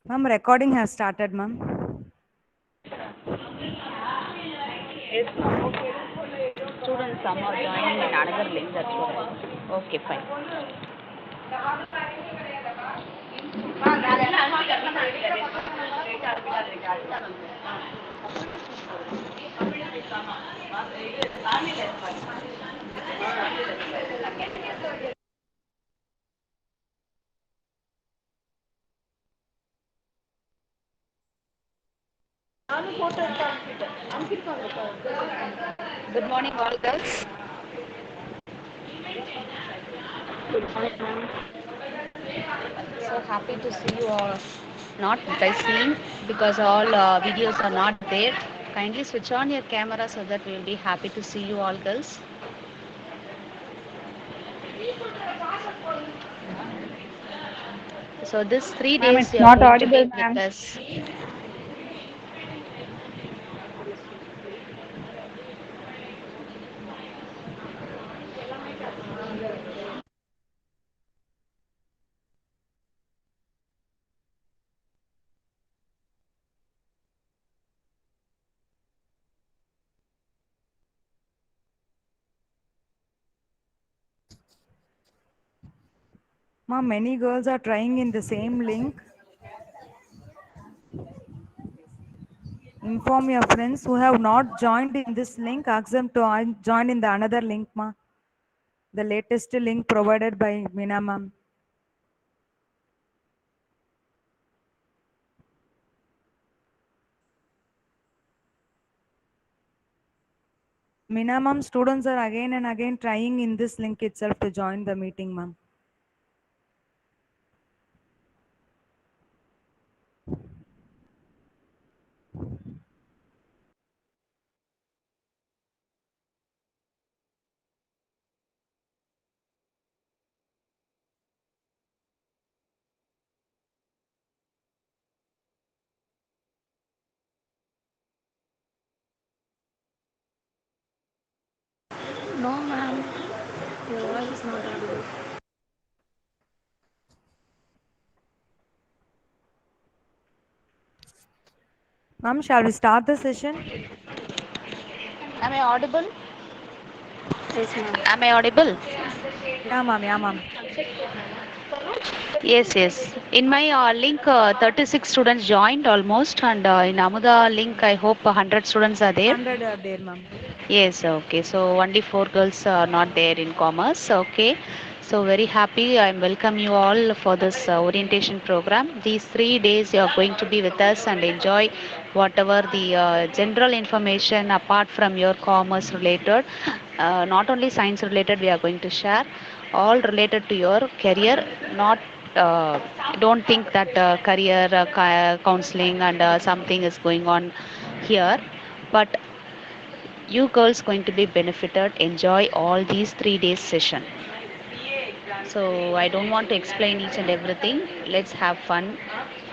Ma'am, recording has started, ma'am. Yes, ma'am. Students, some are joining in another link, that's what. Okay, fine. Good morning, all girls. So happy to see you all. Not by seeing, because all videos are not there. Kindly switch on your camera so that we will be happy to see you all girls. So this three Ma'am, days it's you are not going to be audible, with ma'am. us. Ma'am, many girls are trying in the same link. Inform your friends who have not joined in this link. Ask them to join in the another link, ma. The latest link provided by Meena ma'am. Meena ma'am, students are again and again trying in this link itself to join the meeting, ma'am. No, ma'am. Your voice is not audible. Ma'am, shall we start the session? Am I audible? Yes, ma'am. Am I audible? Yeah, ma'am. Yeah, ma'am. Yes, yes. In my link, 36 students joined almost, and in Amuda link, I hope 100 students are there. 100 are there, ma'am. Yes, okay. So only four girls are not there in commerce. Okay. So very happy. I welcome you all for this orientation program. These 3 days you are going to be with us and enjoy whatever the general information apart from your commerce related, not only science related. We are going to share all related to your career. Not don't think that career counseling and something is going on here, but you girls going to be benefited, enjoy all these 3 days session. So I don't want to explain each and everything, let's have fun.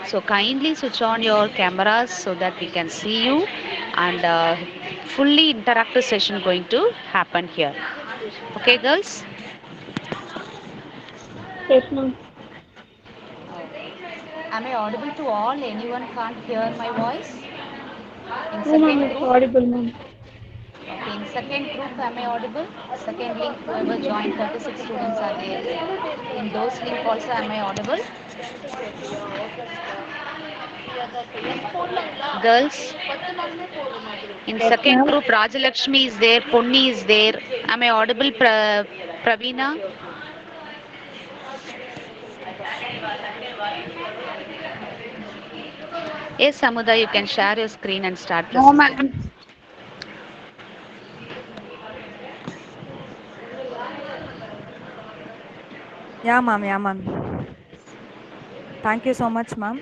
So kindly switch on your cameras so that we can see you, and fully interactive session going to happen here. Okay girls? Yes, ma'am. Am I audible to all? Anyone can't hear my voice in No, ma'am, second it's group? audible, ma'am. Okay, in second group, am I audible? Second link, whoever joined, 36 students are there. In those link also, am I audible? Girls, in Yes, second ma'am. group, Rajalakshmi is there, Ponni is there. Am I audible, Praveena? Yes, Samudha, you can share your screen and start the No, session. ma'am. Yeah, ma'am. Yeah, ma'am. Thank you so much, ma'am.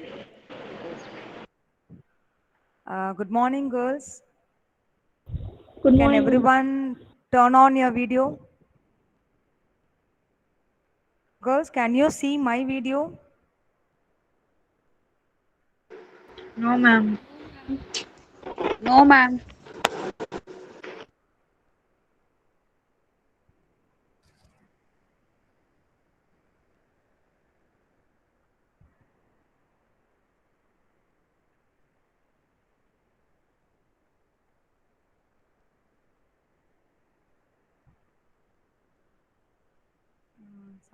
Good morning, girls. Good Can morning, ma'am. everyone turn on your video? Girls, can you see my video? No, ma'am. No, ma'am.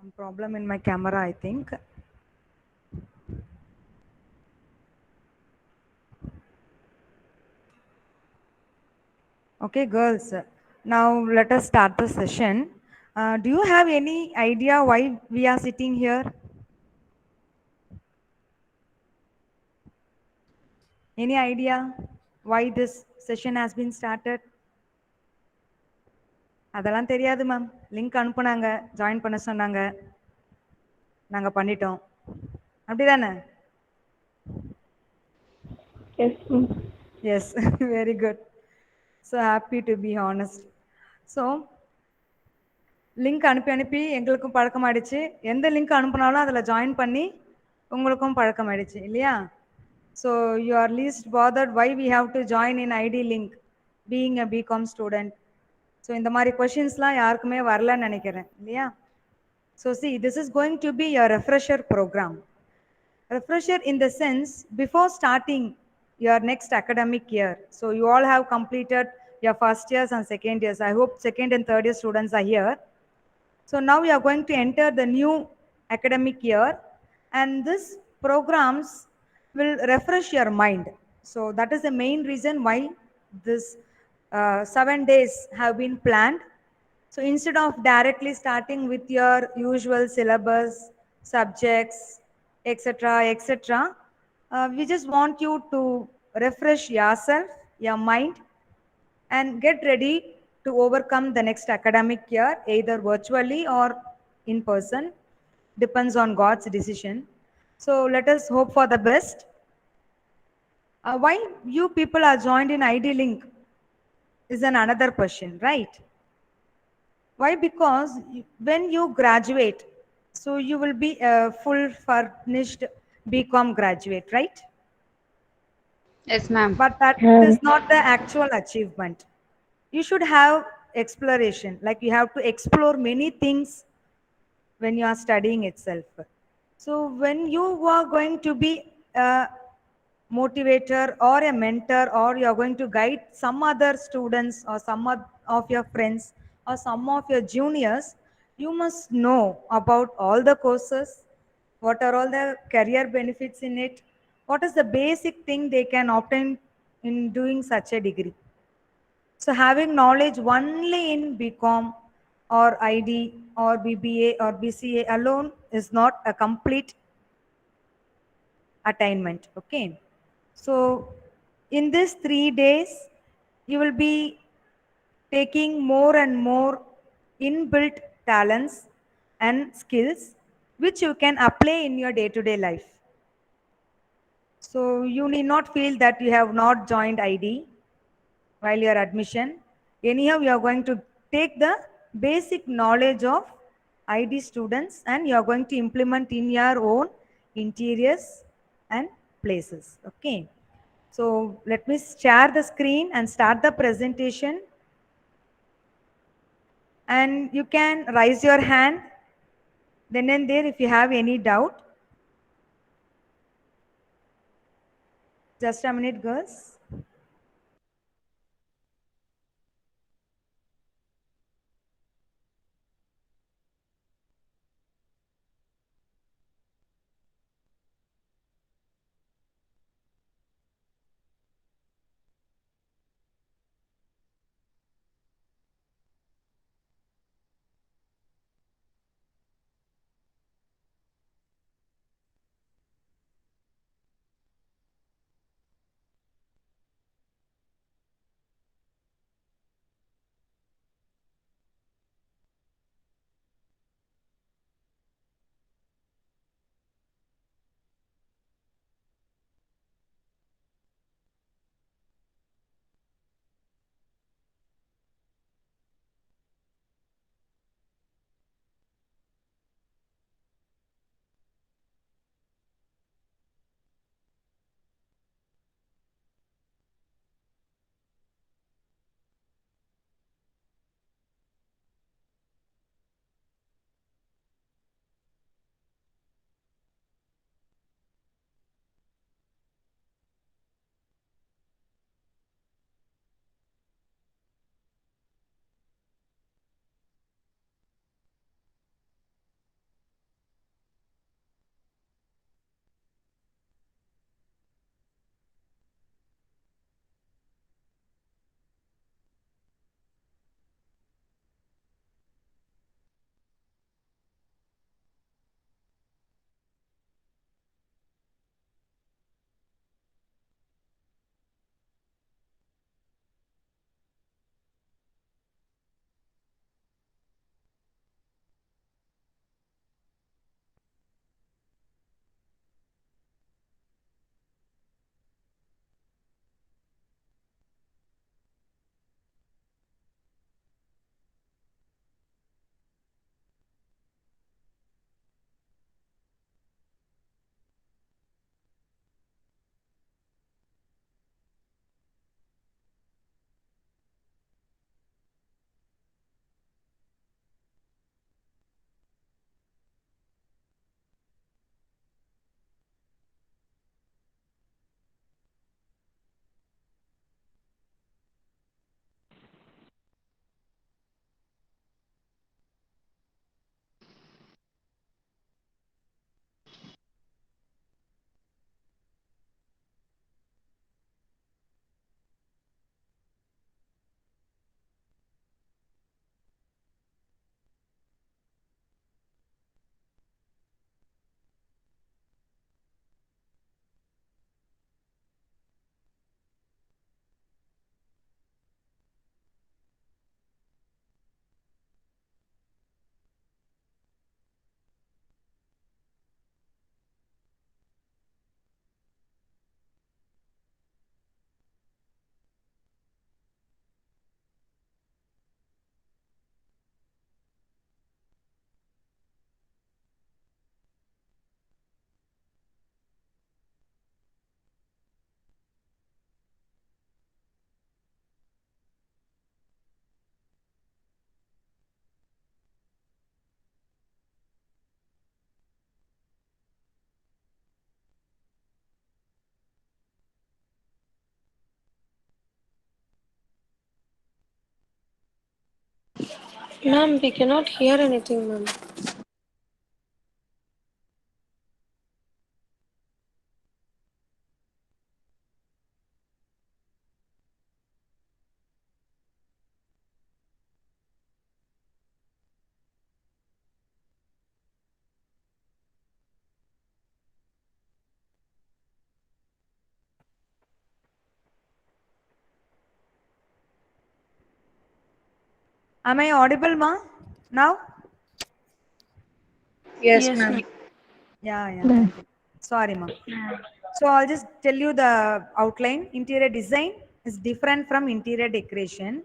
Some problem in my camera, I think. Okay, girls. Now let us start the session. Do you have any idea why we are sitting here? Any idea why this session has been started? அதெல்லாம் தெரியாது ma'am. Link அனுப்புனாங்க, join பண்ண சொன்னாங்க. நாங்க பண்ணிட்டோம். அப்படிதானே? Yes, ma'am. Yes, very good. So happy to be honest. So link அனுப்பி அனுப்பி எங்களுக்கும் பழக்கமாயிடுச்சு. எந்த லிங்க் அனுப்புனாலும் அதில் ஜாயின் பண்ணி உங்களுக்கும் பழக்கமாயிடுச்சு இல்லையா? So you are least bothered why we have to join in ID link being a BCom student. So இந்த மாதிரி கொஷின்ஸ்லாம் யாருக்குமே வரலன்னு நினைக்கிறேன் இல்லையா? So see, this is going to be a refresher program. Refresher in the sense before starting your next academic year. So you all have completed your first years and second years. I hope second and third year students are here. So now we are going to enter the new academic year, and this programs will refresh your mind. So that is the main reason why this 7 days have been planned. So instead of directly starting with your usual syllabus, subjects, etc., etc., we just want you to refresh yourself, your mind, and get ready to overcome the next academic year, either virtually or in person. Depends on God's decision. So let us hope for the best. Why you people are joined in ID Link is another question, right? Why? Because when you graduate, so you will be a full furnished BCom graduate, right? Yes, ma'am. But that Um, is not the actual achievement. You should have exploration, like you have to explore many things when you are studying itself. So when you are going to be a motivator or a mentor, or you are going to guide some other students or some of your friends or some of your juniors, you must know about all the courses, what are all the career benefits in it, what is the basic thing they can obtain in doing such a degree. So having knowledge only in BCom or ID or BBA or BCA alone is not a complete attainment. Okay. So in these 3 days, you will be taking more and more inbuilt talents and skills which you can apply in your day-to-day life. So you need not feel that you have not joined ID while your admission. Anyhow, you are going to take the basic knowledge of ID students and you are going to implement in your own interiors and places. Okay. So let me share the screen and start the presentation. And you can raise your hand then and there if you have any doubt. Just a minute, girls. Ma'am, we cannot hear anything, ma'am. Am I audible, ma? Now? Yes, Yes, ma'am. ma'am. Yeah, thank you. Sorry, ma. So I'll just tell you the outline. Interior design is different from interior decoration.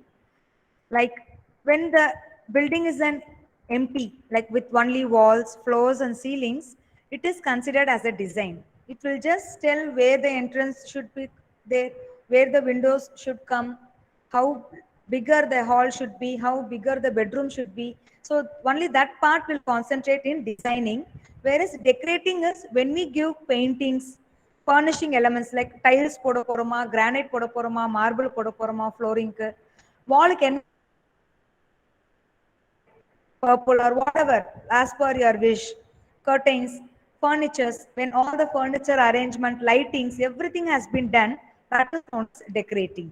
Like when the building is an empty, like with only walls, floors, and ceilings, it is considered as a design. It will just tell where the entrance should be there, where the windows should come, how bigger the hall should be, how bigger the bedroom should be. So only that part will concentrate in designing, whereas decorating is when we give paintings, furnishing elements like tiles போட போறோமா, granite போட போறோமா, marble போட போறோமா, flooring வாலுக்கு என்ன purple or whatever as per your wish, curtains, furnitures, when all the furniture arrangement, lightings, everything has been done, that is known as decorating.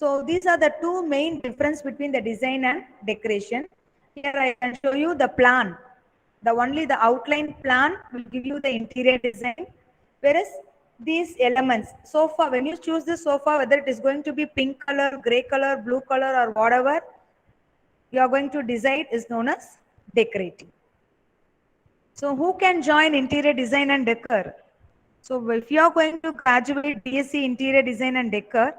So these are the two main difference between the design and decoration. Here I can show you the plan. The only the outline plan will give you the interior design, whereas these elements, sofa, when you choose the sofa, whether it is going to be pink color, gray color, blue color, or whatever you are going to decide, is known as decorating. So who can join interior design and decor? So if you are going to graduate BSc Interior Design and Decor,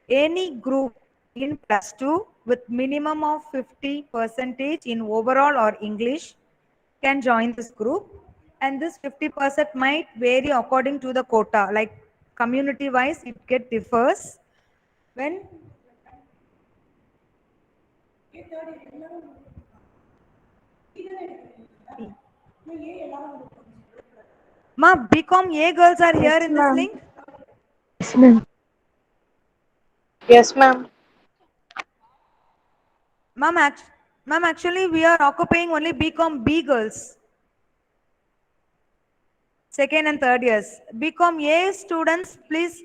any group in plus 2 with minimum of 50% in overall or English can join this group. And this 50% might vary according to the quota, like community wise it get differs. When Ma, BCom A girls are here Yes, in this ma'am. link. Yes, ma'am. Yes, ma'am. Ma'am, actually we are occupying only BCom B girls. Second and third years. BCom A students, please.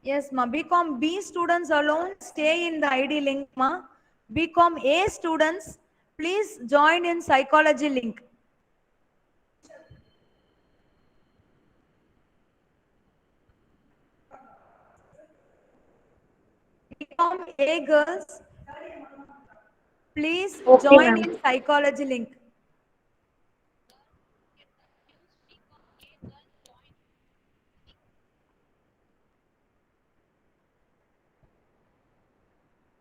Yes, ma. BCom B students alone stay in the ID link, ma. BCom A students, please join in psychology link. BCom A girls, please Okay, join ma'am. in psychology link.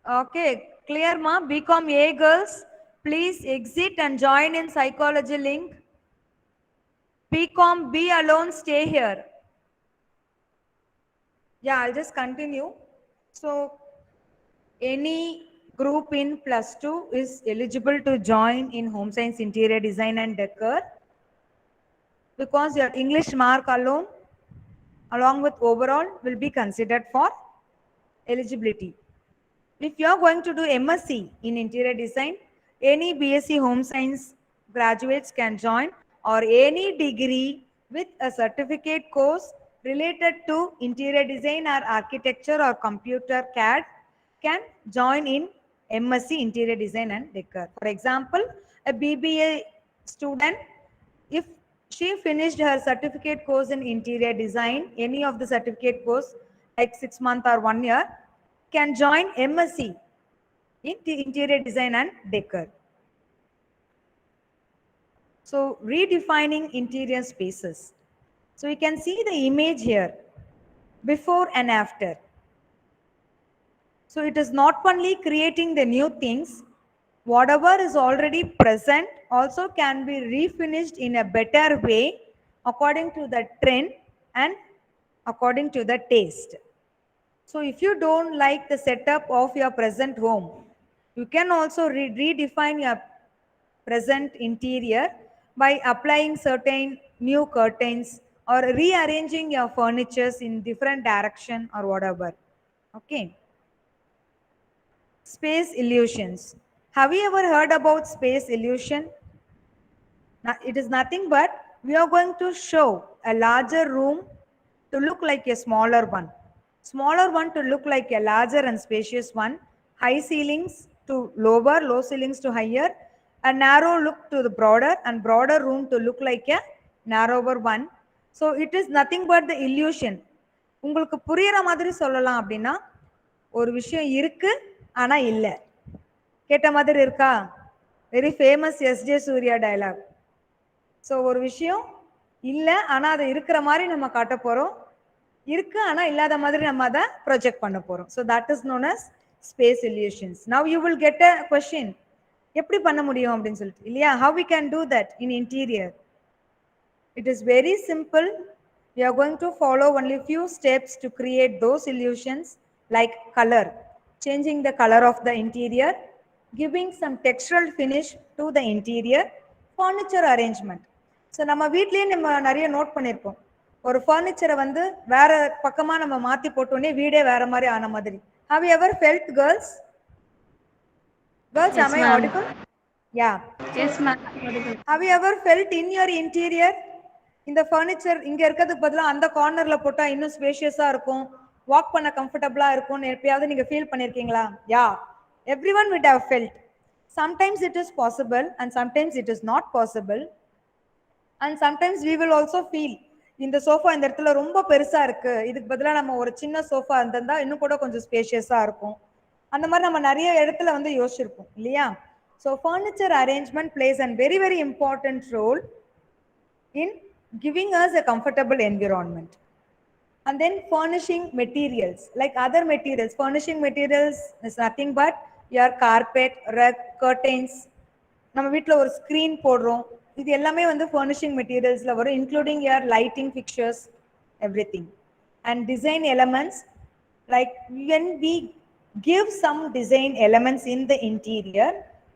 Okay, clear, ma. BCom A girls, please exit and join in psychology link. BCom B alone stay here. Yeah, I'll just continue. So any group in plus 2 is eligible to join in home science interior design and decor because your English mark alone along with overall will be considered for eligibility. If you are going to do MSc in interior design, any BSc home science graduates can join, or any degree with a certificate course related to interior design or architecture or computer CAD can join in MSc interior design and decor. For example, a BBA student, if she finished her certificate course in interior design, any of the certificate course like 6 months or 1 year, can join MSc in the interior design and decor. So redefining interior spaces. So you can see the image here, before and after. So it is not only creating the new things, whatever is already present also can be refinished in a better way according to the trend and according to the taste. So if you don't like the setup of your present home, you can also redefine your present interior by applying certain new curtains or rearranging your furnitures in different direction or whatever. Okay. space illusions. Have you ever heard about space illusion? It is nothing but we are going to show a larger room to look like a smaller one. Smaller one to look like a larger and spacious one. High ceilings to lower, low ceilings to higher. A narrow look to the broader and broader room to look like a narrower one. So it is nothing but the illusion. உங்களுக்கு புரியுற மாதிரி சொல்லலாம் அப்படின்னா ஒரு விஷயம் இருக்கு ஆனா இல்லை கேட்ட மாதிரி இருக்கா very famous SJ Suryah dialogue so ஒரு விஷயம் இல்லை ஆனால் அது இருக்கிற மாதிரி நம்ம காட்ட போகிறோம் இருக்கு ஆனால் இல்லாத மாதிரி நம்ம அதை ப்ரொஜெக்ட் பண்ண போகிறோம் so that is known as space illusions now you will get a question எப்படி பண்ண முடியும் அப்படின்னு சொல்லிட்டு இல்லையா how we can do that in interior it is very simple we are going to follow only few steps to create those illusions like color, changing the color of the interior, giving some textural finish to the interior, furniture arrangement. So நம்ம வீட்லேயே நம்ம நிறைய note பண்ணியிருப்போம் ஒரு ஃபர்னிச்சரை வந்து வேற பக்கமாக நம்ம மாற்றி போட்டோன்னே வீடே வேற மாதிரி ஆன மாதிரி how you ever felt girls girls am I audible? Yeah. Yes, ma'am. Have you ever felt in your interior இந்த ஃபர்னிச்சர் இங்க இருக்கிறதுக்கு பதிலாக அந்த கார்னர்ல போட்டா இன்னும் ஸ்பேஷியஸா இருக்கும் வாக் பண்ண கம்ஃபர்டபுளா இருக்கும்னு எப்பயாவது நீங்க ஃபீல் பண்ணிருக்கீங்களா யா everyone would have felt sometimes it is possible and sometimes it is not possible and sometimes we will also feel இந்த சோஃபா இந்த இடத்துல ரொம்ப பெருசா இருக்கு இதுக்கு பதிலாக நம்ம ஒரு சின்ன சோஃபா இருந்திருந்தா இன்னும் கூட கொஞ்சம் ஸ்பேஷியஸா இருக்கும் அந்த மாதிரி நம்ம நிறைய இடத்துல வந்து யோசிச்சிருப்போம் இல்லையா so furniture arrangement place and very very important role in giving us a comfortable environment. And then furnishing materials, like other materials. Furnishing materials is nothing but your carpet, rug, curtains. நம்ம வீட்டில் ஒரு screen போடுறோம் இது எல்லாமே வந்து furnishing materialsல வரும் including your lighting fixtures, everything. And design elements, like when we give some design elements in the interior,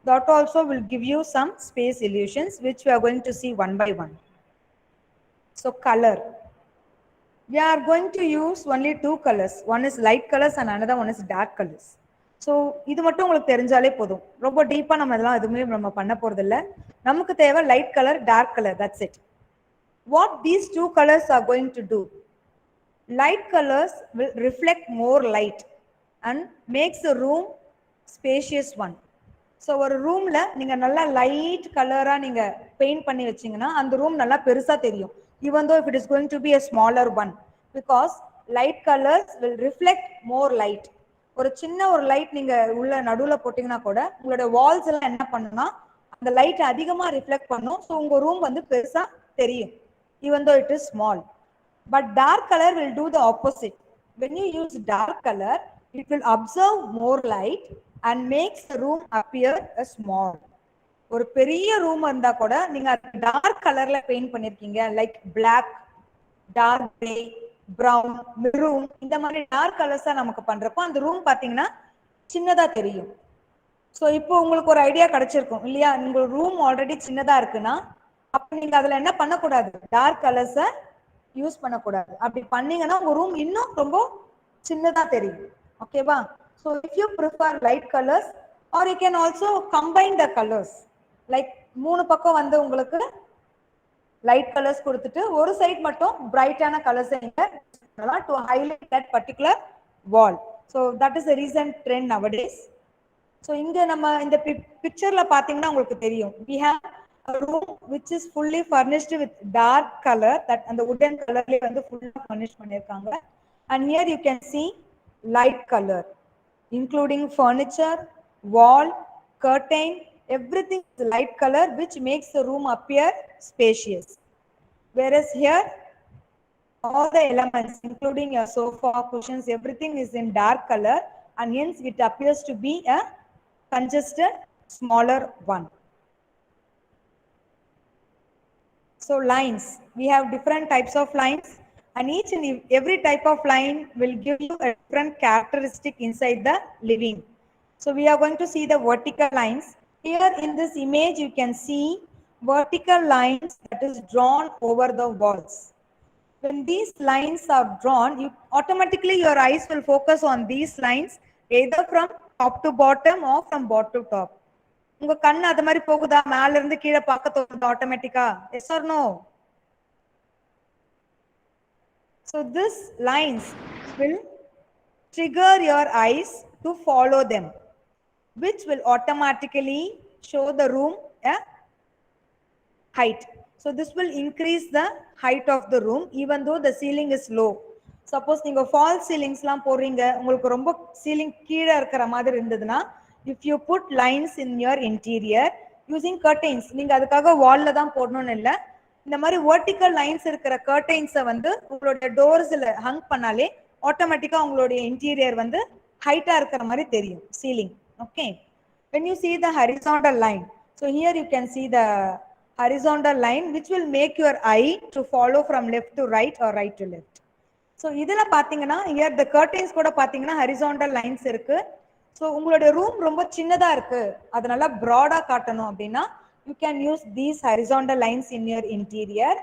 that also will give you some space illusions, which we are going to see one by one. So color, we are going to use only two colors. One is light colors and another one is dark colors. So இது மட்டும் உங்களுக்கு தெரிஞ்சாலே போதும் ரொம்ப டீப்பா நம்ம இதெல்லாம் எதுவுமே நம்ம பண்ண போறது இல்ல நமக்கு தேவை light colour dark colour that's it. What these two colors are going to do, light colors will reflect more light and makes the room spacious one. So ஒரு ரூம்ல நீங்க நல்லா லைட் கலரா நீங்க பெயிண்ட் பண்ணி வச்சீங்கன்னா அந்த ரூம் நல்லா பெருசா தெரியும் even though if it is going to be a smaller one because light colors will reflect more light. ஒரு சின்ன ஒரு லைட் நீங்க உள்ள நடுவுல போட்டீங்கன்னா கூட உங்களோட வால்ஸ் எல்லாம் என்ன பண்ணுன்னா அந்த லைட் அதிகமா ரிஃப்ளெக்ட் பண்ணும் ஸோ உங்க ரூம் வந்து பெருசா தெரியும் even though it is small. But dark color will do the opposite. When you use dark color, it will absorb more light and makes the room appear as small. ஒரு பெரிய room இருந்தா கூட நீங்க dark கலர்ல paint பண்ணிருக்கீங்க like black dark grey brown maroon இந்த மாதிரி dark கலர்ஸா நமக்கு பண்றப்போ அந்த ரூம் பாத்தீங்கன்னா சின்னதா தெரியும் ஸோ இப்போ உங்களுக்கு ஒரு ஐடியா கிடைச்சிருக்கும் இல்லையா உங்க ரூம் ஆல்ரெடி சின்னதா இருக்குன்னா அப்ப நீங்க அதுல என்ன பண்ணக்கூடாது டார்க் கலர்ஸை யூஸ் பண்ணக்கூடாது அப்படி பண்ணீங்கன்னா உங்க ரூம் இன்னும் ரொம்ப சின்னதா தெரியும் ஓகேவா so if you prefer light colours are you can also combine the colours like மூணு பக்கம் வந்து உங்களுக்கு லைட் கலர்ஸ் கொடுத்துட்டு ஒரு சைட் மட்டும் பிரைட்டான colours to highlight that particular wall so that is a recent trend nowadays. So இங்க நம்ம இந்த பிக்சர்ல பாத்தீங்கன்னா உங்களுக்கு தெரியும் we have a room which is fully furnished with dark color that அந்த wooden colorல வந்து ஃபுல்லா furnish பண்ணிருக்காங்க and here you can see light color including furniture, wall, curtain, everything is light color which makes the room appear spacious. Whereas here all the elements including your sofa, cushions, everything is in dark color and hence it appears to be a congested smaller one. So lines, we have different types of lines and each and every type of line will give you a different characteristic inside the living. So we are going to see the vertical lines. Here in this image you can see vertical lines that is drawn over the walls. When these lines are drawn, you automatically your eyes will focus on these lines either from top to bottom or from bottom to top? உங்க கண்ணு அது மாதிரி போகுதா, மேல இருந்து கீழே பார்க்க தோணுது ஆட்டோமேட்டிக்கா? Yes or no? So this lines will trigger your eyes to follow them, which will automatically show the room a height. So this will increase the height of the room even though the ceiling is low. Suppose நீங்க false ceilings லாம் போடுறீங்க, உங்களுக்கு ரொம்ப ceiling கீழே இருக்கிற மாதிரி இருந்ததுன்னா, if you put lines in your interior using curtains, நீங்க அதுக்காக வால்ல தான் போடணும்னு இல்லை, இந்த மாதிரி vertical lines இருக்கிற curtains-அ வந்து உங்களுடைய டோர்ஸ்ல ஹங் பண்ணாலே ஆட்டோமேட்டிக்கா உங்களுடைய இன்டீரியர் வந்து ஹைட்டா இருக்கிற மாதிரி தெரியும் ceiling. Okay, when you see the horizontal line, so here you can see the horizontal line which will make your eye to follow from left to right or right to left. So இதுல பாத்தீங்கன்னா here the curtains கூட பாத்தீங்கன்னா horizontal lines இருக்கு. So உங்களுடைய room ரொம்ப சின்னதா இருக்கு, அதனால broad-ஆ காட்டணும் அப்படின்னா you can use these horizontal lines in your interior.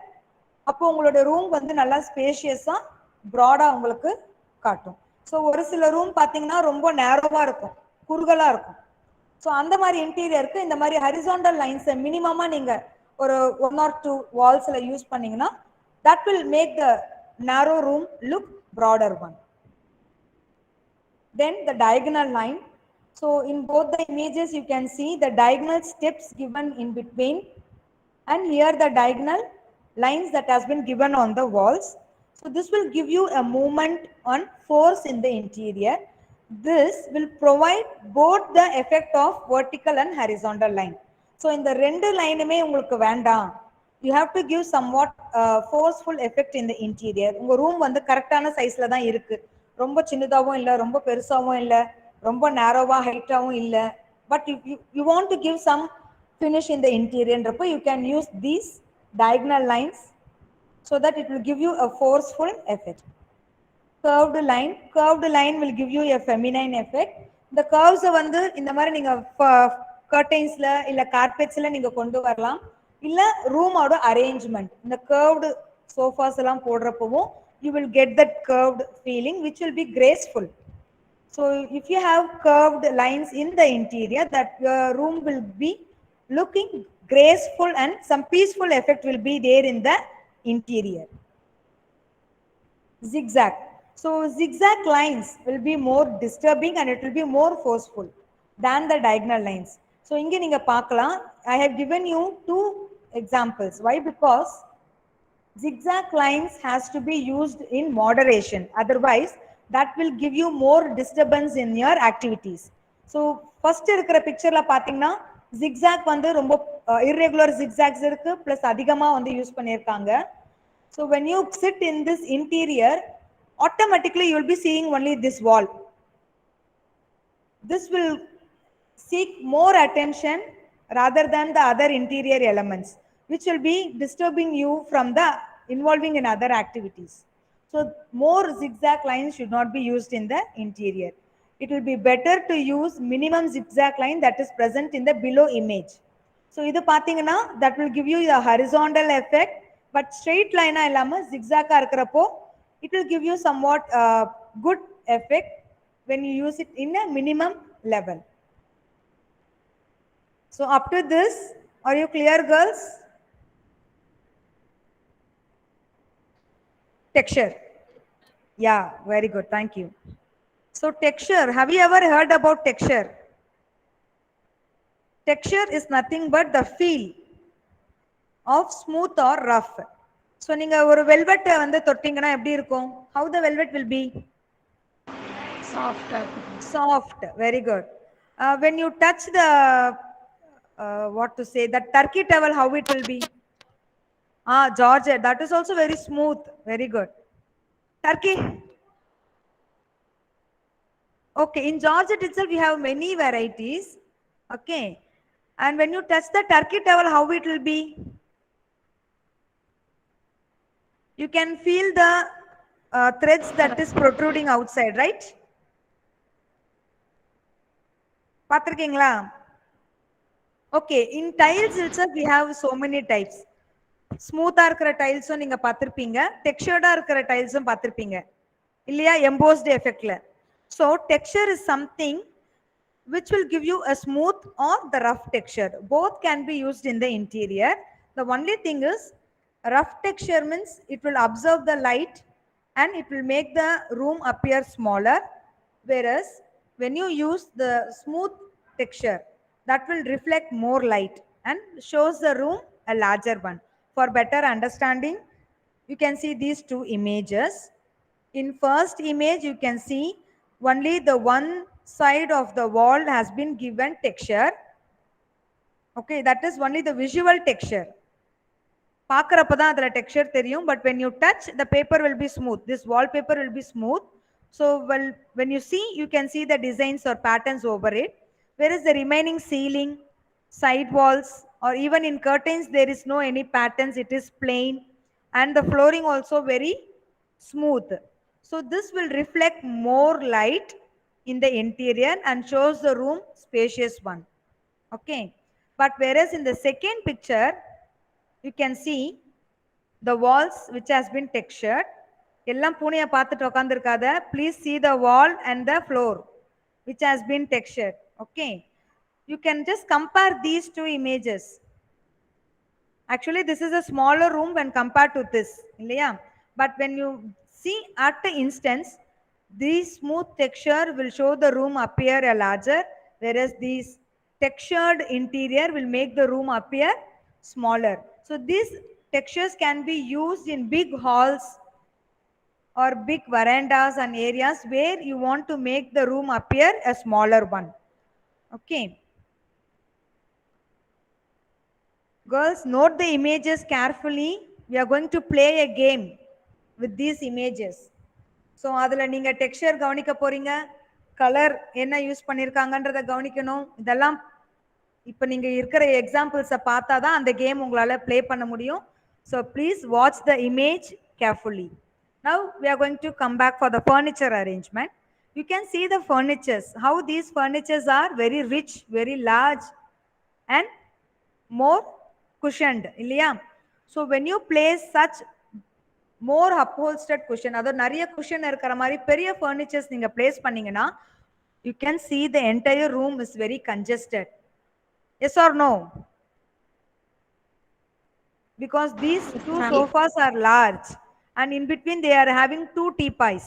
அப்போ உங்களுடைய ரூம் வந்து நல்லா ஸ்பேஷியஸா broad-ஆ உங்களுக்கு காட்டும். ஸோ ஒரு சில ரூம் பாத்தீங்கன்னா ரொம்ப நேரோவா இருக்கும், குறுகலா இருக்கும். ஸோ அந்த மாதிரி இன்டீரியருக்கு இந்த மாதிரி ஹரிசாண்டல் லைன்ஸை மினிமமா நீங்க ஒரு 1 or 2 வால்ஸ்ல யூஸ் பண்ணீங்கன்னா that will make the narrow room look broader one. Then the diagonal line. So in both the images you can see the diagonal steps given in between, and here the diagonal lines that has been given on the walls. So this will give you a movement on force in the interior. This will provide both the effect of vertical and horizontal line. So in the rendu line-ume ungalku vendam, you have to give somewhat forceful effect in the interior. Unga room vandu correct-ana size-la dhaan irukku, romba chinnadavum illa, romba perusavum illa, romba narrow-va height-avum illa, but if you want to give some finish in the interior endrappo you can use these diagonal lines so that it will give you a forceful effect. Curved line will give you a feminine effect. The curves வந்து இந்த மாதிரி நீங்க curtainsல இல்ல carpetsல நீங்க கொண்டு வரலாம், இல்ல ரூமோட அரேஞ்ச்மெண்ட் இந்த curved sofas எல்லாம் போடுறப்பவும் you will get that curved feeling which will be graceful. So if you have curved lines in the interior, that your room will be looking graceful and some peaceful effect will be there in the interior. Zigzag. So zigzag lines will be more disturbing and it will be more forceful than the diagonal lines. So inge neenga paakalam, I have given you 2 examples. Why? Because zigzag lines has to be used in moderation, otherwise that will give you more disturbance in your activities. So first irukra picture la pathina zigzag vandu romba irregular zigzags irukku plus adhigama vandu use pannirukanga. So when you sit in this interior, automatically you will be seeing only this wall. This will seek more attention rather than the other interior elements, which will be disturbing you from the involving in other activities. So more zigzag lines should not be used in the interior. It will be better to use minimum zigzag line that is present in the below image. So idu pathina that will give you the horizontal effect, but straight line illama zigzag ah irukrappo it will give you somewhat good effect when you use it in a minimum level. So up to this, are you clear, girls? Texture. Yeah, very good, thank you. So texture, have you ever heard about texture? Texture is nothing but the feel of smooth or rough. So நீங்க ஒரு velvet வந்து தொட்டிங்கனா எப்படி இருக்கும்? How the velvet will be? Soft. Very good. When you touch the what to say, that turkey towel, how it will be? Georgette, that is also very smooth. Very good. Turkey. Okay, in Georgette itself we have many varieties. Okay, and when you touch the turkey towel, how it will be? You can feel the threads that is protruding outside, right? பாத்திருக்கீங்களா? Okay, in tiles itself we have so many types. ஸ்மூத்தா இருக்கிற டைல்ஸும் நீங்க பார்த்திருப்பீங்க, டெக்ஸ்சர்டா இருக்கிற டைல்ஸும் பார்த்திருப்பீங்க இல்லையா, embossed எஃபெக்ட்ல. So texture is something which will give you a smooth or the rough texture. Both can be used in the interior. The only thing is, rough texture means it will absorb the light and it will make the room appear smaller, whereas when you use the smooth texture, that will reflect more light and shows the room a larger one. For better understanding, you can see these two images. In first image, you can see only the one side of the wall has been given texture. Okay, that is only the visual texture. பார்க்கறப்ப தான் அதில் texture தெரியும், but when you touch, the paper will be smooth. This wallpaper will be smooth. So when you see, you can see the designs or patterns over it. Whereas the remaining ceiling, side walls, or even in curtains, there is no any patterns. It is plain, and the flooring also very smooth. So this will reflect more light in the interior and shows the room spacious one. Okay, but whereas in the second picture, you can see the walls which has been textured. எல்லாம் பூனையை பார்த்துட்டு உட்காந்துருக்காத, please see the wall and the floor which has been textured. Okay, you can just compare these two images. Actually, this is a smaller room when compared to this, இல்லையா? But when you see at the instance, this smooth texture will show the room appear a larger, whereas these textured interior will make the room appear smaller. So these textures can be used in big halls or big verandas and areas where you want to make the room appear a smaller one. Okay. Girls, note the images carefully. We are going to play a game with these images. So அதில் நீங்கள் texture கவனிக்க போறீங்க, colour என்ன use பண்ணியிருக்காங்கன்றதை கவனிக்கணும். இதெல்லாம் இப்போ நீங்கள் இருக்கிற எக்ஸாம்பிள்ஸை பார்த்தா தான் அந்த கேம் உங்களால் ப்ளே பண்ண முடியும். So please watch the image carefully. Now we are going to come back for the furniture arrangement. You can see the furnitures, how these furnitures are very rich, very large and more cushioned, இல்லையா? So when you place such more upholstered cushion, அதாவது நிறைய cushion இருக்கிற மாதிரி பெரிய furnitures நீங்க place பண்ணீங்கன்னா, you can see the entire room is very congested. Yes or no? Because these two sofas are large and in between they are having two teapoys.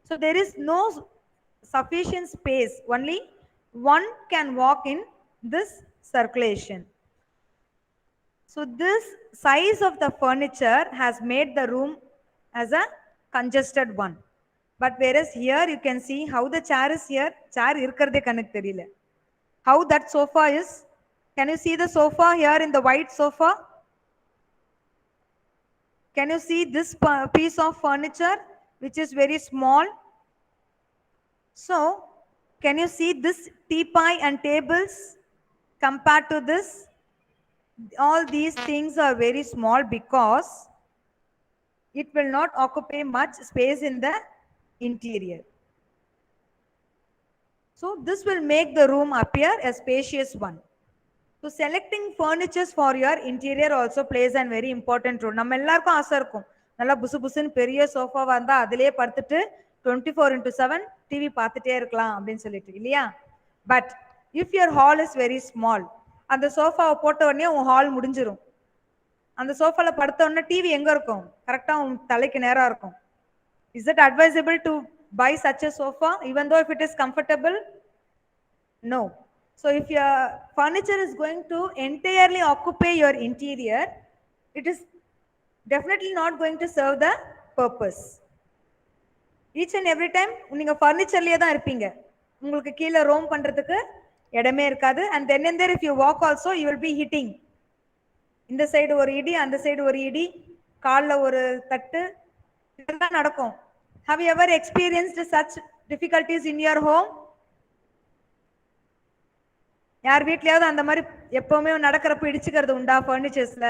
So there is no sufficient space. Only one can walk in this circulation. So this size of the furniture has made the room as a congested one. But whereas here you can see how the chair is here. Chair irukradhe kanukku theriyala. How that sofa is. Can you see the sofa here in the white sofa? Can you see this piece of furniture which is very small? So can you see this teapot and tables compared to this? All these things are very small because it will not occupy much space in the interior. So this will make the room appear a spacious one. So selecting furnitures for your interior also plays a very important role. நம்ம எல்லாருக்கும் ஆசை இருக்கும், நல்லா புசு புசுன்னு பெரிய sofa வந்தா அதிலே படுத்துட்டு 24/7 டிவி பார்த்துட்டே இருக்கலாம் அப்படின்னு சொல்லிட்டு, இல்லையா? But if your hall is very small, அந்த சோஃபாவை போட்ட உடனே உன் ஹால் முடிஞ்சிடும். அந்த சோஃபால படுத்த உடனே டிவி எங்க இருக்கும்? கரெக்டா உன் தலைக்கு நேரா இருக்கும். Is it advisable to buy such a sofa even though if it is comfortable? No. So if your furniture is going to entirely occupy your interior, it is definitely not going to serve the purpose. Each and every time நீங்க ஃபர்னிச்சர்லயே தான் இருப்பீங்க, உங்களுக்கு கீழே Rome பண்றதுக்கு இடமே இருக்காது. and then and there if you walk also you will be hitting. இந்த side ஒரு இடி, அந்த சைடு ஒரு இடி, கால்ல ஒரு தட்டு, இதெல்லாம் நடக்கும். Have you ever experienced such difficulties in your home? யார் வீட்லயாவது அந்த மாதிரி எப்பவுமே நடக்கிறப்ப இடிச்சுக்கிறது உண்டா ஃபர்னிச்சர்ஸ்ல?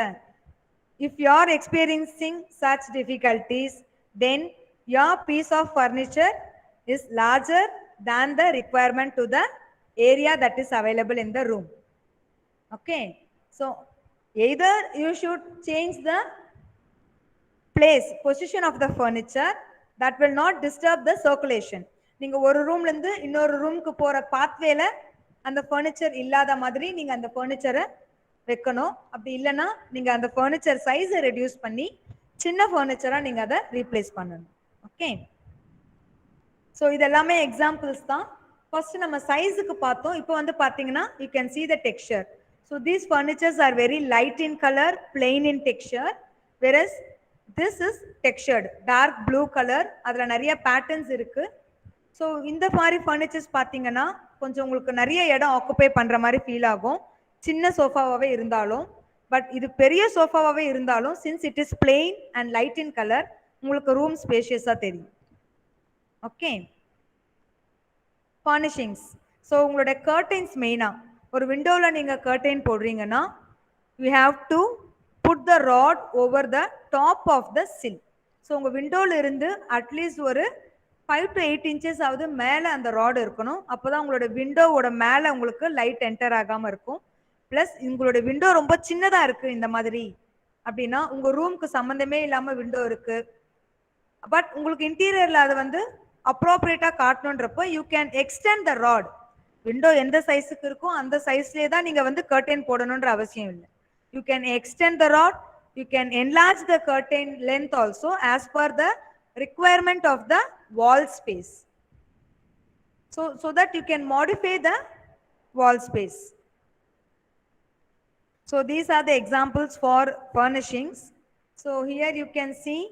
If you are experiencing such difficulties, then your piece of furniture is larger than the requirement to the area that is available in the room. Okay, so either you should change the position of the furniture that will not disturb the circulation. நீங்க ஒரு ரூம்ல இருந்து இன்னொரு ரூமுக்கு போற பாத்வேல அந்த furniture இல்லாத மாதிரி நீங்க அந்த ஃபர்னிச்சரை வைக்கணும். அப்படி இல்லைன்னா நீங்க அந்த ஃபர்னிச்சர் சைஸை ரெடியூஸ் பண்ணி சின்ன ஃபர்னிச்சரா நீங்க அதை ரீப்ளேஸ் பண்ணணும். ஓகே, ஸோ இது எல்லாமே எக்ஸாம்பிள்ஸ் தான். ஃபர்ஸ்ட் நம்ம சைஸுக்கு பார்த்தோம். இப்போ வந்து பார்த்தீங்கன்னா you can see the texture. So these furnitures are very light in color, plain in texture, whereas this is textured, dark blue color. அதுல நிறைய பேட்டர்ன்ஸ் இருக்கு. ஸோ இந்த மாதிரி ஃபர்னிச்சர்ஸ் பார்த்தீங்கன்னா கொஞ்சம் உங்களுக்கு நிறைய இடம் ஆக்குபை பண்ற மாதிரி ஃபீல் ஆகும், சின்ன சோஃபாவாகவே இருந்தாலும். பட் இது பெரிய சோஃபாவாகவே இருந்தாலும் since it is plain and light in colour, உங்களுக்கு ரூம் ஸ்பேஷியஸாக தெரியும். Okay, furnishings. ஸோ உங்களோட கர்டைன்ஸ் மெயினாக ஒரு விண்டோவில் நீங்கள் கர்டைன் போடுறீங்கன்னா you have to put the rod over the top of the sill. So உங்கள் விண்டோவில் இருந்து அட்லீஸ்ட் ஒரு 5 to 8 inches ஆகுது மேலே அந்த ராடு இருக்கணும். அப்போ தான் உங்களோட விண்டோவோட மேலே உங்களுக்கு லைட் என்டர் ஆகாமல் இருக்கும். ப்ளஸ் உங்களோட விண்டோ ரொம்ப சின்னதாக இருக்குது இந்த மாதிரி அப்படின்னா உங்கள் ரூமுக்கு சம்மந்தமே இல்லாமல் விண்டோ இருக்குது, பட் உங்களுக்கு இன்டீரியரில் அதை வந்து அப்ரோப்ரியேட்டாக காட்டணுன்றப்போ you can extend the rod. Window எந்த சைஸுக்கு இருக்கோ அந்த சைஸ்லேயே தான் நீங்கள் வந்து கர்டைன் போடணுன்ற அவசியம் இல்லை. You can extend the rod, you can enlarge the curtain length also as per the requirement of the wall space, so that you can modify the wall space. So these are the examples for furnishings. So here you can see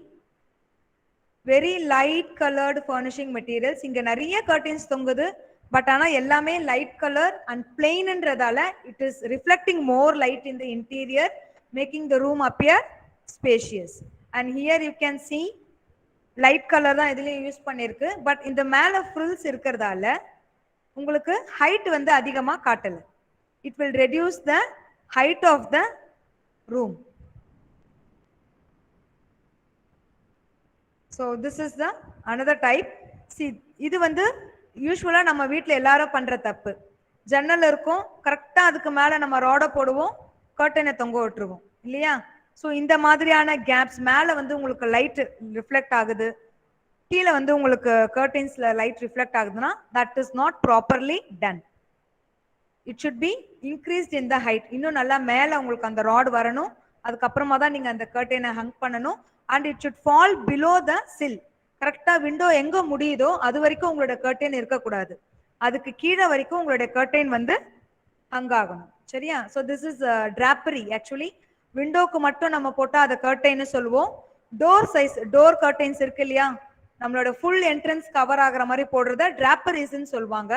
very light colored furnishing materials. இங்க நிறைய curtains தொங்குது, but ஆனா எல்லாமே light color and plain என்றதால it is reflecting more light in the interior, making the room appear spacious. And here you can see light colour தான் இதுலயும் use பண்ணிருக்கு, but இந்த மேல ஃப்ரில்ஸ் இருக்கிறதால உங்களுக்கு ஹைட் வந்து அதிகமா காட்டல. It will reduce the height of the room. So this is the another type. See, இது வந்து யூஸ்வலா நம்ம வீட்டில் எல்லாரும் பண்ற தப்பு. ஜன்னல் இருக்கும், கரெக்டா அதுக்கு மேல நம்ம ராடை போடுவோம், கர்டனை தொங்க விட்டுருவோம் இல்லையா? ஸோ இந்த மாதிரியான கேப்ஸ் மேலே வந்து உங்களுக்கு லைட் ரிஃப்ளெக்ட் ஆகுது, கீழே வந்து உங்களுக்கு கர்டைன்ஸ்ல லைட் ரிஃப்ளெக்ட் ஆகுதுன்னா that is not properly done. It should be increased in the height. இன்னும் நல்லா மேலே உங்களுக்கு அந்த ராட் வரணும், அதுக்கப்புறமா தான் நீங்கள் அந்த கர்டைனை ஹங் பண்ணணும். And it should fall below the sill. கரெக்டாக விண்டோ எங்கே முடியுதோ அது வரைக்கும் உங்களோட கர்டைன் இருக்கக்கூடாது, அதுக்கு கீழே வரைக்கும் உங்களுடைய கர்டைன் வந்து ஹங் ஆகணும். சரியா? So this is drapery. Actually விண்டோக்கு மட்டும் நம்ம போட்டா அதை கர்டைன்னு சொல்லுவோம். டோர் சைஸ், டோர் கர்டைன்ஸ் இருக்கு இல்லையா, நம்மளோட ஃபுல் என்ட்ரன்ஸ் கவர் ஆகிற மாதிரி போடுறத டிராப்பரிஸ்ன்னு சொல்லுவாங்க.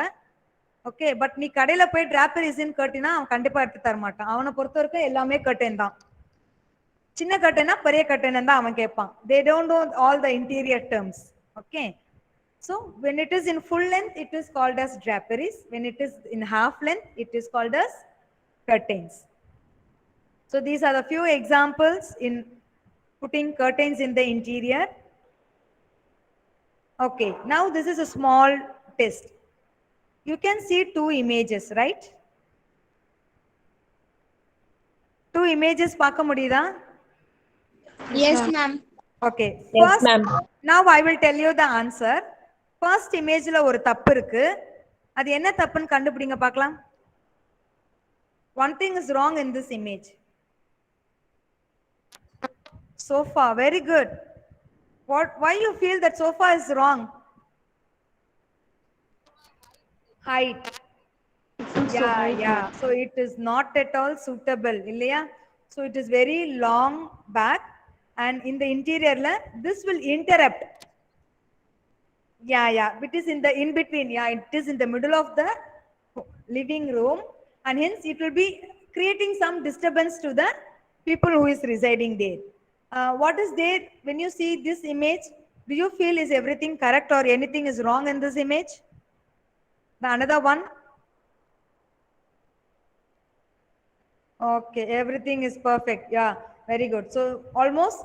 ஓகே, பட் நீ கடையில போய் டிராப்பரிஸ்ன்னு கட்டினா அவன் கண்டிப்பா எடுத்து தர மாட்டான். அவனை பொறுத்த வரைக்கும் எல்லாமே கர்டைன் தான். சின்ன கர்டைனா பெரிய கர்டைன் தான் அவன் கேட்பான். They don't know all the interior terms. Okay, so when it is in full length it is called as draperies, when it is in half length it is called as curtains. So these are the few examples in putting curtains in the interior. Okay, now this is a small test. You can see two images, right? Two images பார்க்க முடியுதா? Yes, ma'am. Okay, Yes, first, ma'am. now I will tell you the answer. First imageல ஒரு தப்பு இருக்கு, அது என்ன தப்புன்னு கண்டுபிடிங்க பார்க்கலாம். One thing is wrong in this image. Sofa, very good. Why you feel that sofa is wrong? Height. Yeah. So it is not at all suitable, இல்லையா? So it is very long back, and in the interior this will interrupt. Yeah. It is in between. Yeah, it is in the middle of the living room, and hence it will be creating some disturbance to the people who is residing there. What is there when you see this image? Do you feel is everything correct or anything is wrong in this image? The another one. Okay, everything is perfect. Yeah, very good. So almost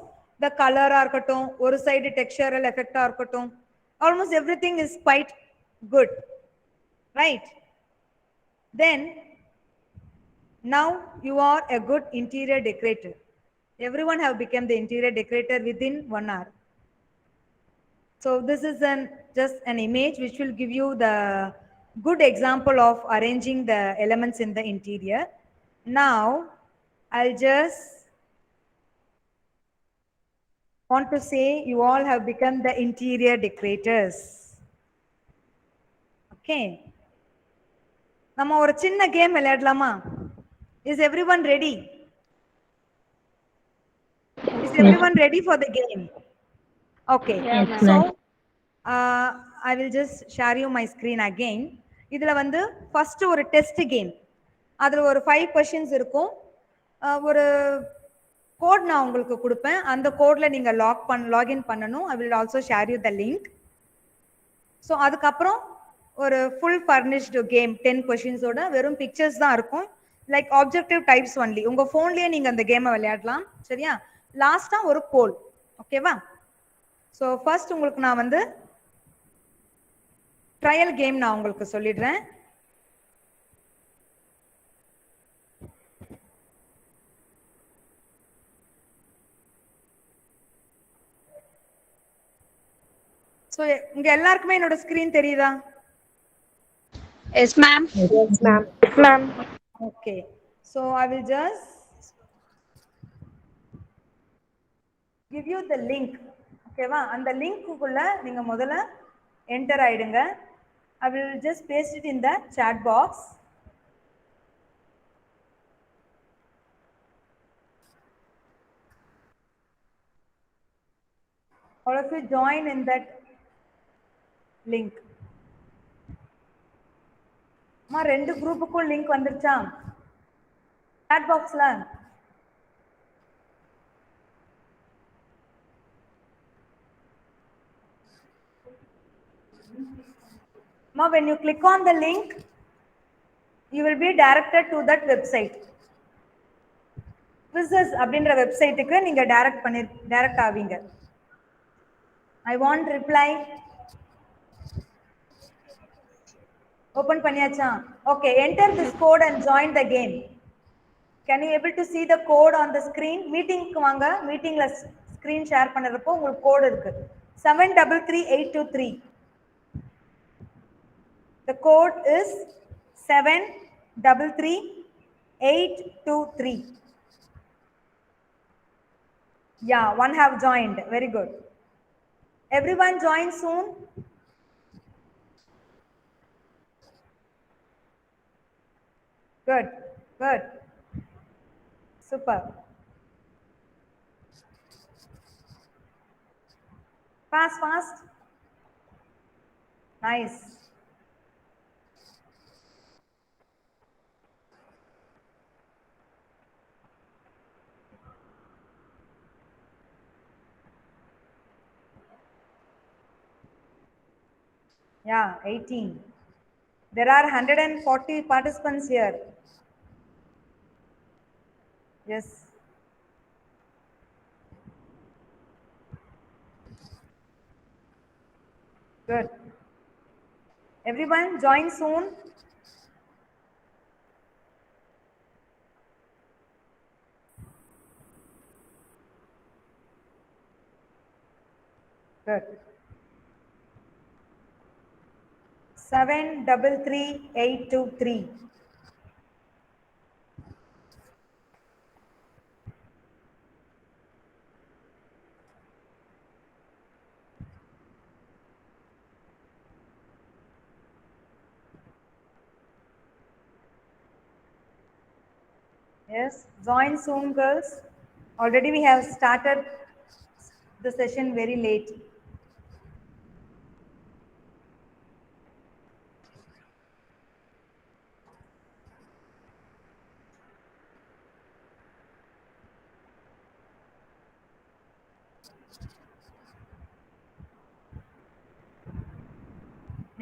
the color arkattum, oru side textural effect arkattum, almost everything is quite good, right? Then now you are a good interior decorator. Everyone have become the interior decorator within 1 hour. So this is just an image which will give you the good example of arranging the elements in the interior. Now, I'll just want to say you all have become the interior decorators. Okay. நம்ம ஒரு சின்ன game விளையாடலாமா? Is everyone ready? Is everyone ready for the game? Okay. Yeah, ma'am. So, I will just share you my screen again. இதுல வந்து first ஒரு test game. அதுல ஒரு 5 questions இருக்கும். ஒரு கோட் நான் உங்களுக்கு கொடுப்பேன். அந்த கோட்ல நீங்க லாகின் பண்ணணும். I will also share you the link. So அதுக்கப்புறம் ஒரு ஃபுல் ஃபர்னிஷ்டு கேம் 10 கொஷின்ஸோட வெறும் பிக்சர்ஸ் தான் இருக்கும். Like objective types only. உங்கள் ஃபோன்லேயே நீங்கள் அந்த கேமை விளையாடலாம். சரியா? லாஸ்ட்டாக ஒரு போல். ஓகேவா? ஸோ ஃபர்ஸ்ட் உங்களுக்கு நான் வந்து ட்ரையல் கேம் நான் உங்களுக்கு சொல்லிடுறேன். ஸோ உங்க எல்லாருக்குமே என்னோட ஸ்கிரீன் தெரியுதா? Yes, ma'am. Yes, ma'am. Yes, ma'am. Okay. So I will just give you the link. ஓகேவா? அந்த லிங்க்குள்ள நீங்க முதல்ல என்டர் ஆயிடுங்க. I will just paste it in the chat box. All of you join in that link. மா ரெண்டு குரூப்புக்கும் link வந்துருச்சா? chat boxல Ma, when you click on the link, you will be directed to that website. Quizzes அப்படின்ற வெப்சைட்டுக்கு நீங்க direct ஆவீங்க. I want reply. Open பண்ணியாச்சா? Okay, enter this code and join the game. Can you able to see the code on the screen? மீட்டிங்க்கு வாங்க. மீட்டிங்ல screen share பண்ணறப்போ உங்களுக்கு code இருக்கு. 733823. The code is 733823. Yeah, one have joined. Very good. Everyone join soon. Good, good. Super. Fast, fast. Nice. Yeah, 18. There are 140 participants here. Yes. Good. Everyone join soon. Good. 733823. Yes, join soon, girls. Already we have started the session very late.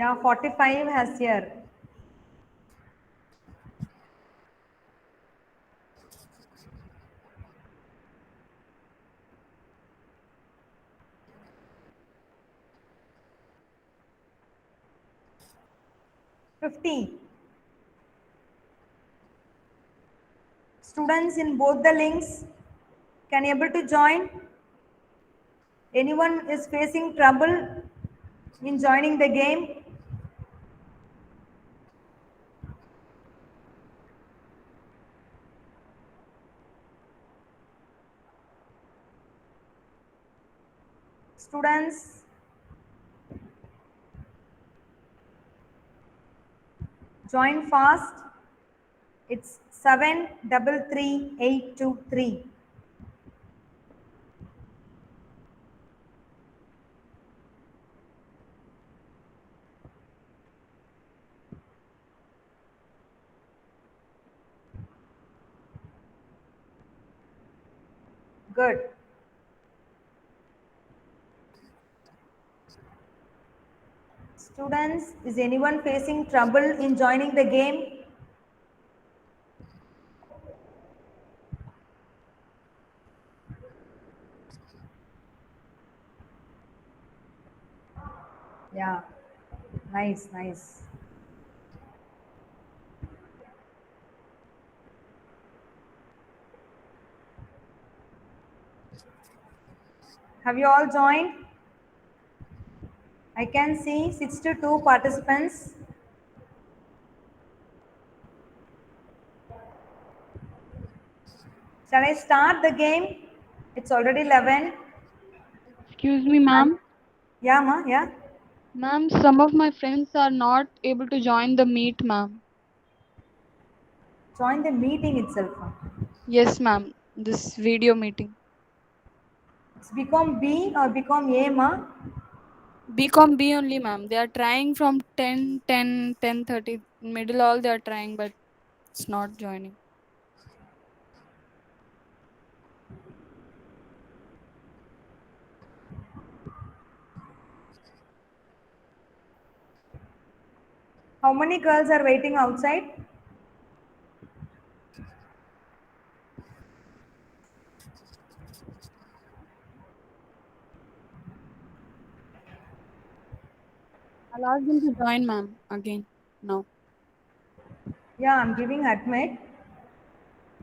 Yeah, 45 has here. $50. Students in both the links, can you able to join? Anyone is facing trouble in joining the game? Students, join fast. It's 733823. Good. Students, is anyone facing trouble in joining the game? Yeah, nice, nice. Have you all joined? I can see 62 participants. Shall I start the game? It's already 11. Excuse me, ma'am. Yeah, ma, yeah. Ma'am, some of my friends are not able to join the meet, ma'am. Join the meeting itself. Ma. Yes, ma'am. This video meeting. It's become B or become A, ma. BCom B only, ma'am. They are trying from 10, 10, 10:30. Middle all they are trying, but it's not joining. How many girls are waiting outside? I'll ask them to join, ma'am, again. No. Yeah, I'm giving admit.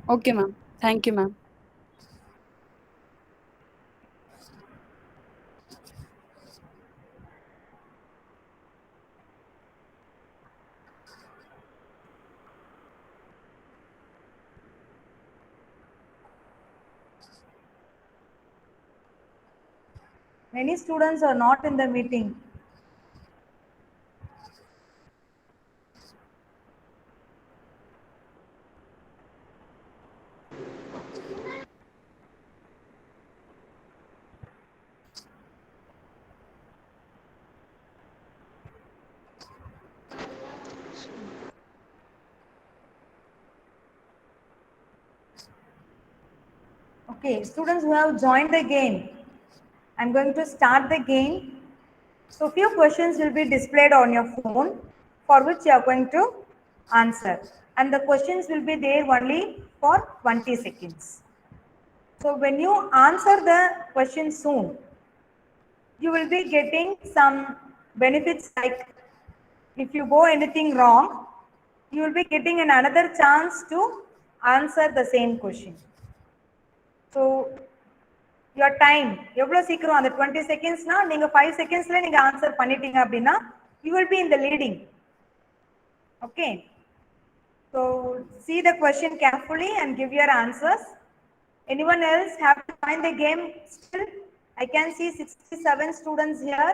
Okay, ma'am. Thank you, ma'am. Many students are not in the meeting. Okay, students who have joined the game, I'm going to start the game. So few questions will be displayed on your phone for which you are going to answer. And the questions will be there only for 20 seconds. So when you answer the question soon, you will be getting some benefits like if you go anything wrong, you will be getting another chance to answer the same question. So your time எவ்வளோ சீக்கிரம் அந்த 20 செகண்ட்ஸ்னா நீங்க 5 செகண்ட்ஸ்ல நீங்க answer பண்ணிட்டீங்க அப்படின்னா you will be in the leading. Okay, so see the question carefully and give your answers. Anyone else have to join the game still? I can see 67 students here.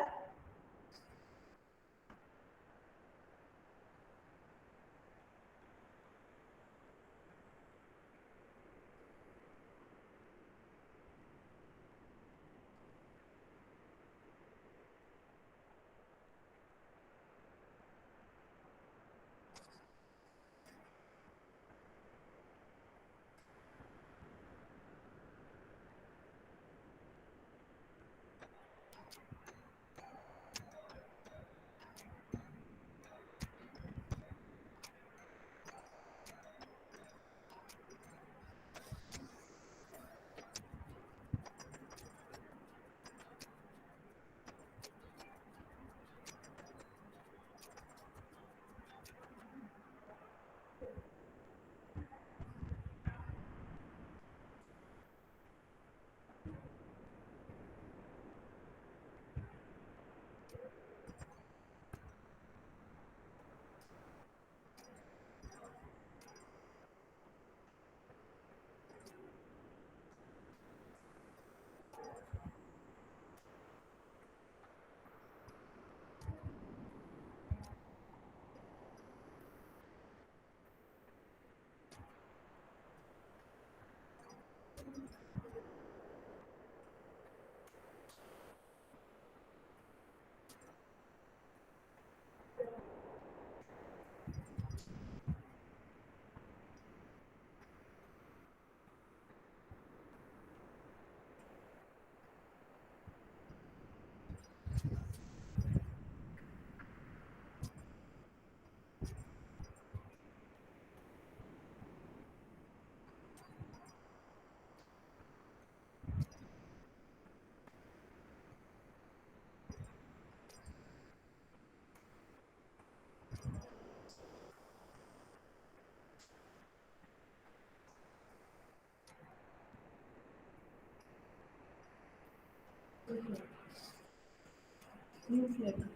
Newsletter.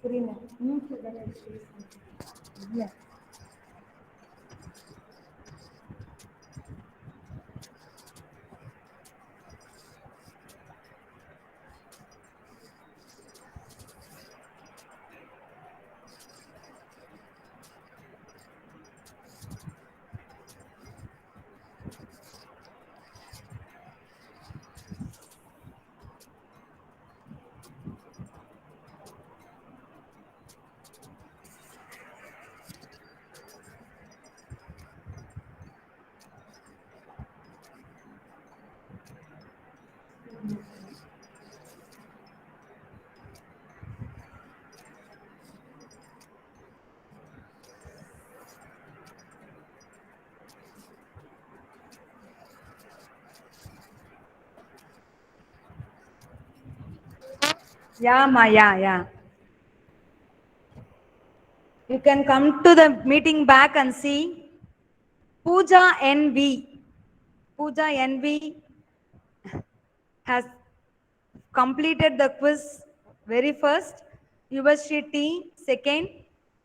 புரியல. Newsletter இல்ல. Yeah, Ma, yeah. You can come to the meeting back and see Pooja NV. Pooja NV has completed the quiz very first, Yuvashri T second,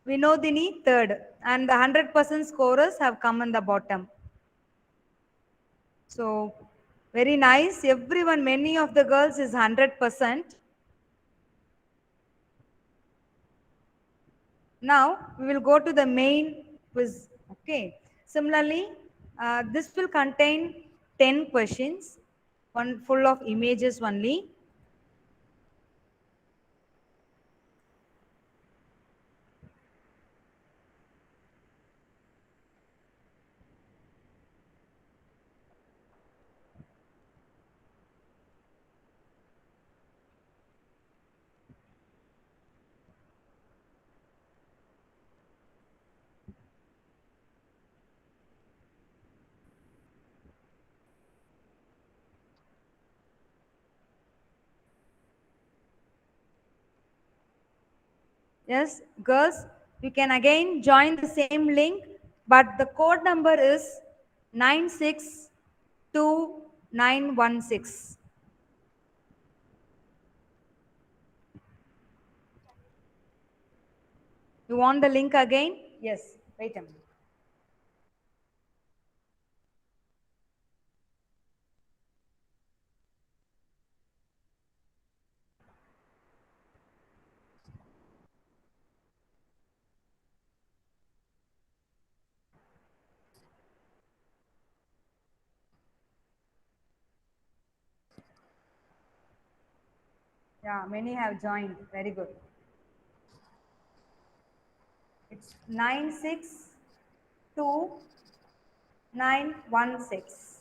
Vinodini third, and the 100% scorers have come in the bottom. So very nice. Everyone, many of the girls is 100%. Now we will go to the main quiz. Okay. Similarly, this will contain 10 questions, one full of images only. Yes, girls, you can again join the same link, but the code number is 962916. You want the link again? Yes, wait a minute. Yeah, many have joined. Very good. It's 962916.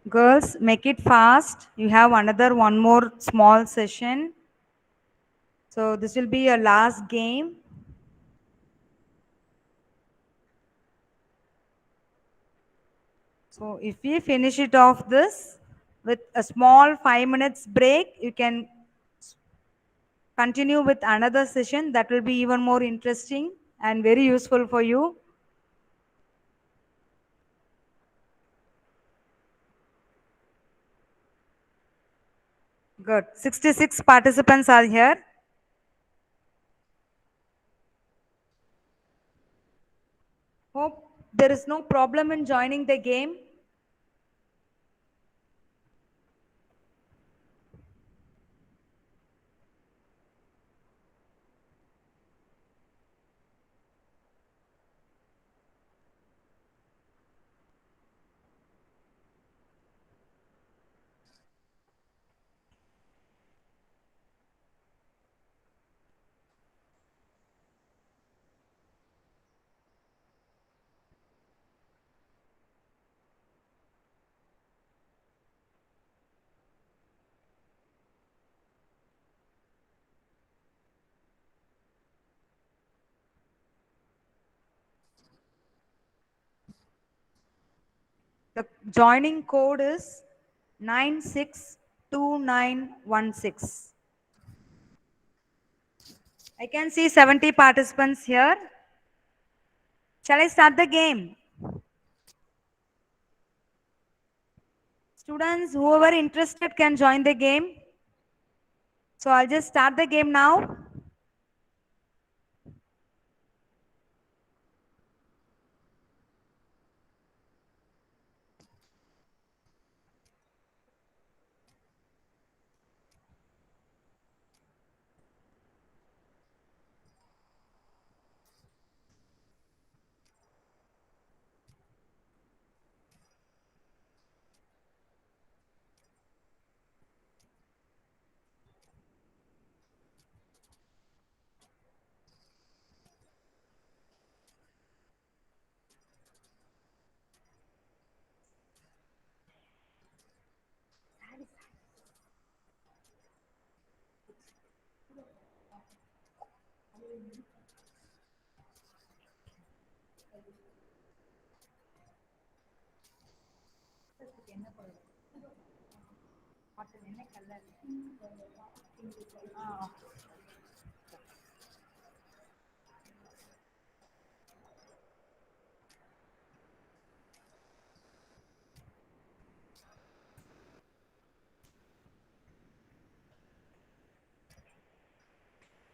Girls, make it fast. You have another one more small session. So this will be your last game. So if we finish it off this with a small 5 minutes break, you can continue with another session that will be even more interesting and very useful for you. Good. 66 participants are here. Hope there is no problem in joining the game. The joining code is 962916. I can see 70 participants here. Shall I start the game? Students, whoever interested can join the game. So I'll just start the game now.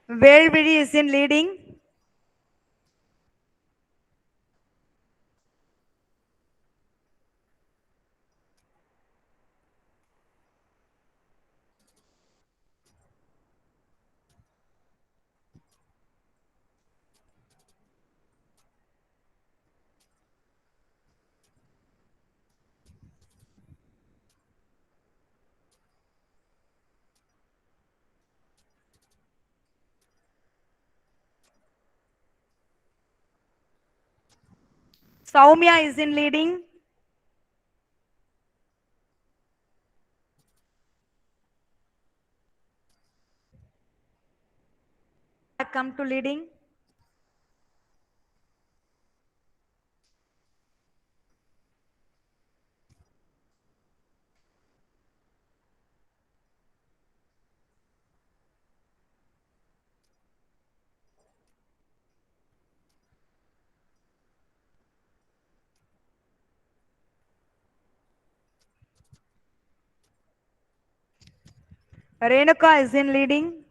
Velvidi is in leading. Soumya is in leading. Come to leading. Renuka is in leading.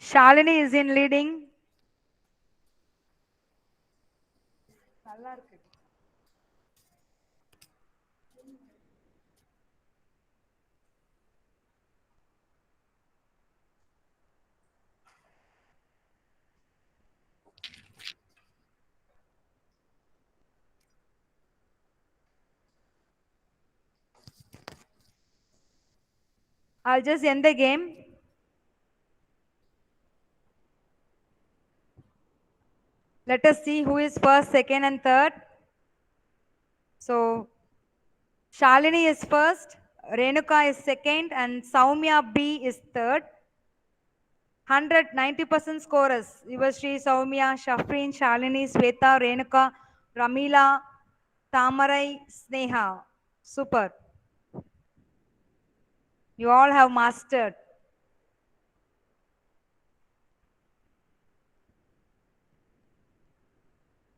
Shalini is in leading. I'll just end the game. Let us see who is first, second, and third. So Shalini is first, Renuka is second, and Soumya B is third. 190% scorers. Yuvashri, Soumya, Shafrin, Shalini, Sweta, Renuka, Ramila, Tamarai, Sneha. Super. You all have mastered.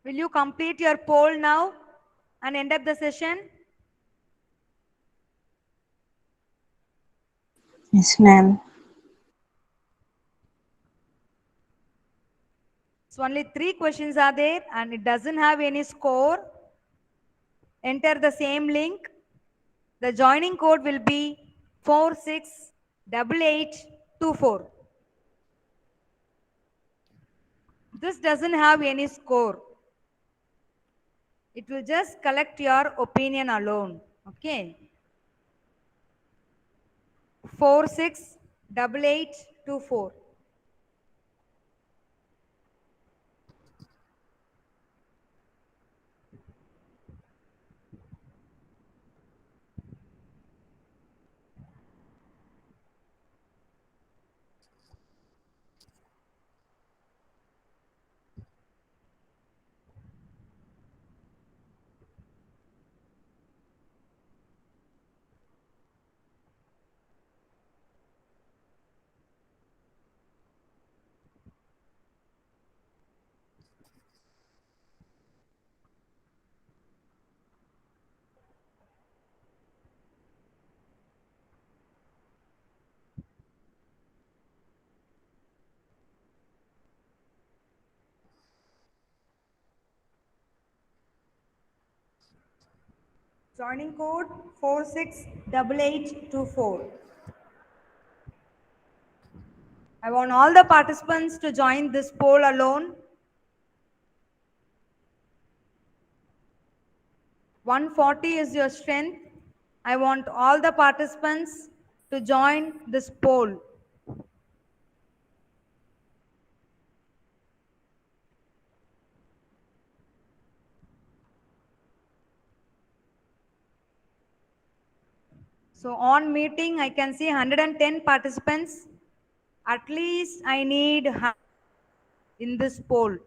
Will you complete your poll now and end up the session? Yes, ma'am. So only 3 questions are there and it doesn't have any score. Enter the same link. The joining code will be 468824. This doesn't have any score. It will just collect your opinion alone. Okay. 468824. Joining code 468824. I want all the participants to join this poll alone. 140 is your strength. I want all the participants to join this poll. So on meeting, I can see 110 participants. At least I need in this poll.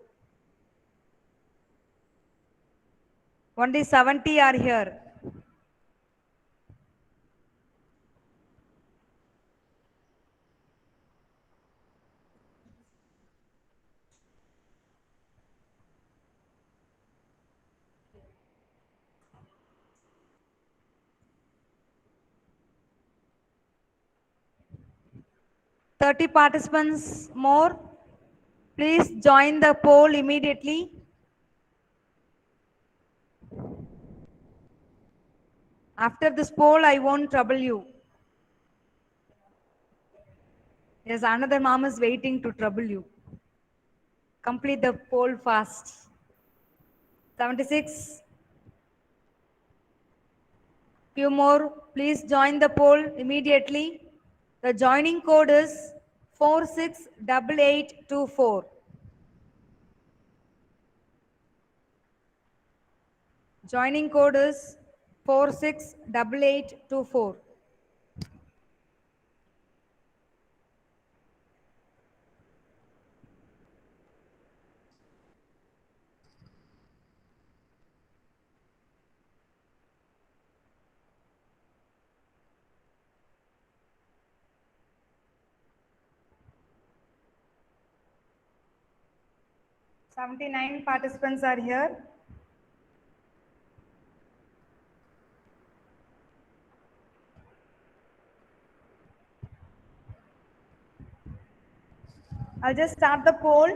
Only 70 are here. Thirty participants more. Please join the poll immediately. After this poll, I won't trouble you. Yes, another mom is waiting to trouble you. Complete the poll fast. 76. Few more. Please join the poll immediately. The joining code is 468824. Joining code is 468824. Seventy-nine participants are here. I'll just start the poll.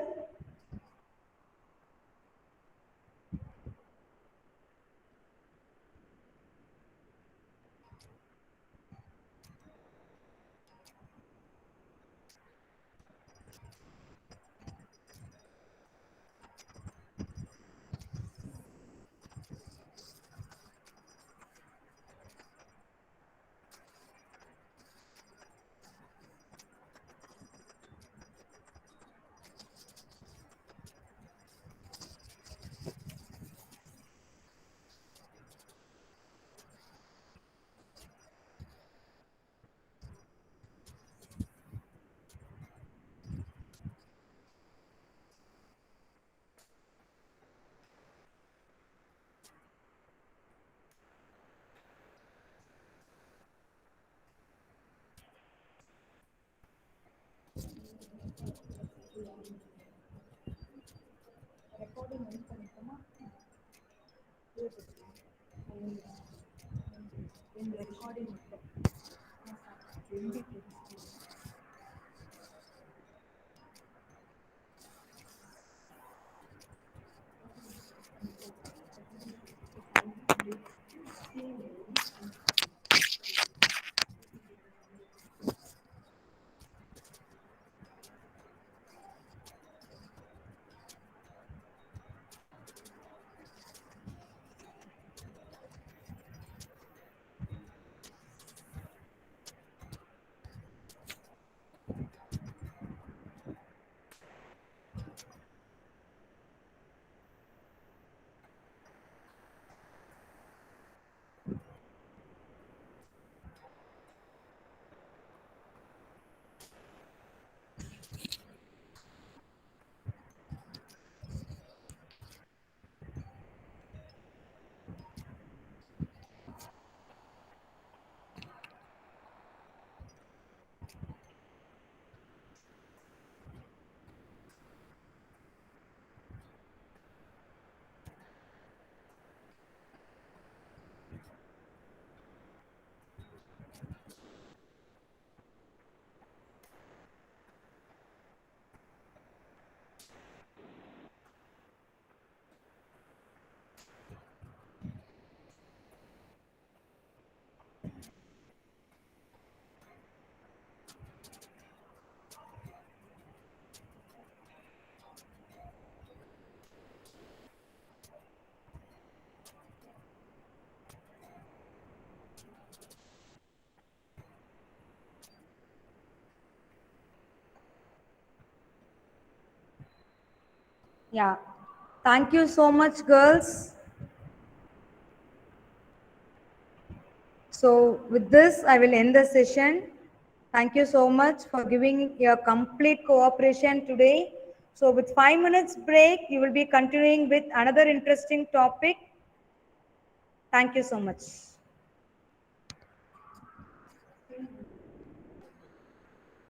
Yeah. Thank you so much, girls. So with this, I will end the session. Thank you so much for giving your complete cooperation today. So with 5 minutes break, you will be continuing with another interesting topic. Thank you so much.